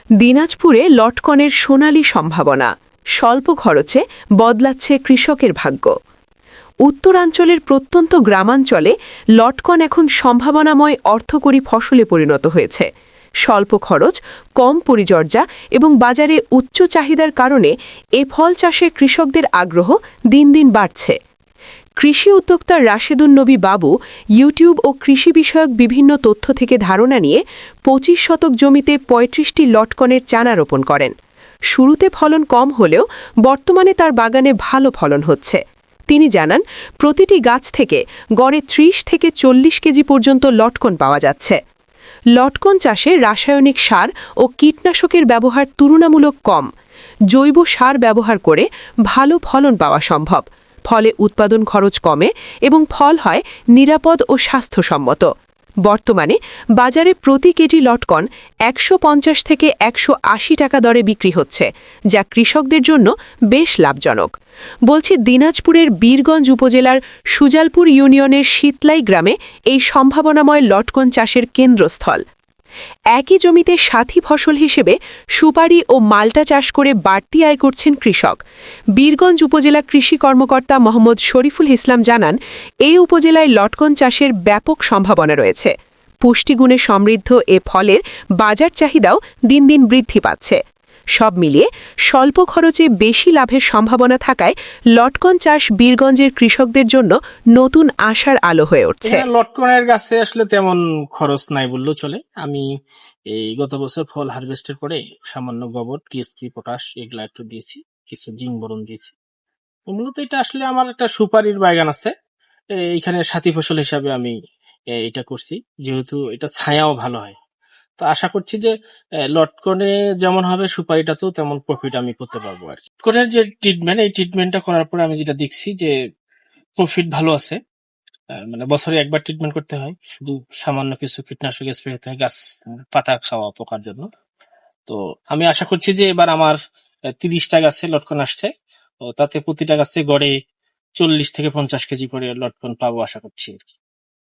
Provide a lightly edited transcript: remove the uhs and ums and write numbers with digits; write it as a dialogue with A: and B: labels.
A: দিনাজপুরে লটকনের সোনালী সম্ভাবনা, স্বল্প খরচে বদলাচ্ছে কৃষকের ভাগ্য। উত্তরাঞ্চলের প্রত্যন্ত গ্রামাঞ্চলে লটকন এখন সম্ভাবনাময় অর্থকরী ফসলে পরিণত হয়েছে। স্বল্প খরচ, কম পরিচর্যা এবং বাজারে উচ্চ চাহিদার কারণে এ ফল চাষে কৃষকদের আগ্রহ দিন দিন বাড়ছে। কৃষি উদ্যোক্তা রাশেদুন নবী বাবু ইউটিউব ও কৃষি বিষয়ক বিভিন্ন তথ্য থেকে ধারণা নিয়ে ২৫ শতক জমিতে ৩৫টি লটকনের চারা রোপণ করেন। শুরুতে ফলন কম হলেও বর্তমানে তার বাগানে ভালো ফলন হচ্ছে। তিনি জানান, প্রতিটি গাছ থেকে গড়ে ৩০ থেকে ৪০ কেজি পর্যন্ত লটকন পাওয়া যাচ্ছে। লটকন চাষে রাসায়নিক সার ও কীটনাশকের ব্যবহার তুলনামূলক কম। জৈব সার ব্যবহার করে ভালো ফলন পাওয়া সম্ভব। ফলে উৎপাদন খরচ কমে এবং ফল হয় নিরাপদ ও স্বাস্থ্যসম্মত। বর্তমানে বাজারে প্রতি কেজি লটকন ১৫০ থেকে ১৮০ টাকা দরে বিক্রি হচ্ছে, যা কৃষকদের জন্য বেশ লাভজনক। বলছি, দিনাজপুরের বীরগঞ্জ উপজেলার সুজালপুর ইউনিয়নের শীতলাই গ্রামে এই সম্ভাবনাময় লটকন চাষের কেন্দ্রস্থল। একই জমিতে সাথী ফসল হিসেবে সুপারি ও মাল্টা চাষ করে বাড়তি আয় করছেন কৃষক। বীরগঞ্জ উপজেলা কৃষি কর্মকর্তা মোহাম্মদ শরীফুল ইসলাম জানান, এই উপজেলায় লটকন চাষের ব্যাপক সম্ভাবনা রয়েছে। পুষ্টিগুণে সমৃদ্ধ এ ফলের বাজার চাহিদাও দিন দিন বৃদ্ধি পাচ্ছে। সব মিলিয়ে স্বল্প খরচে বেশি লাভের সম্ভাবনা থাকায় লটকন চাষ বীরগঞ্জের কৃষকদের জন্য নতুন আশার আলো হয়ে উঠছে।
B: লটকনের গাছে আসলে তেমন খরচ নাই বললেও চলে। আমি এই গত বছর ফল হারভেস্টের পরে সামান্য গোবর, টিএসপি, পটাশ এগুলা একটু দিয়েছি, কিছু জিঙ্ক বোরন দিয়েছি। মূলত এটা আসলে আমার একটা সুপারির বাগান আছে, এইখানে সাথী ফসল হিসাবে আমি এটা করছি, যেহেতু এটা ছায়াও ভালো হয়। তো আশা করছি যে লটকনে যেমন হবে সুপারিটাতেও তেমন প্রফিট আমি করতে পারবো আর কি। লটকনের যে ট্রিটমেন্ট, এই ট্রিটমেন্টটা করার পরে আমি যেটা দেখছি যে প্রফিট ভালো আছে। মানে বছরে একবার ট্রিটমেন্ট করতে হয়, শুধু সামান্য কিছু কীটনাশক স্প্রে করতে হয় গাছ পাতা খাওয়া পোকার জন্য। তো আমি আশা করছি যে এবার আমার 30টা গাছে লটকন আসছে, তো তাতে প্রতিটা গাছে গড়ে 40 থেকে 50 কেজি করে লটকন পাবো আশা করছি আর কি।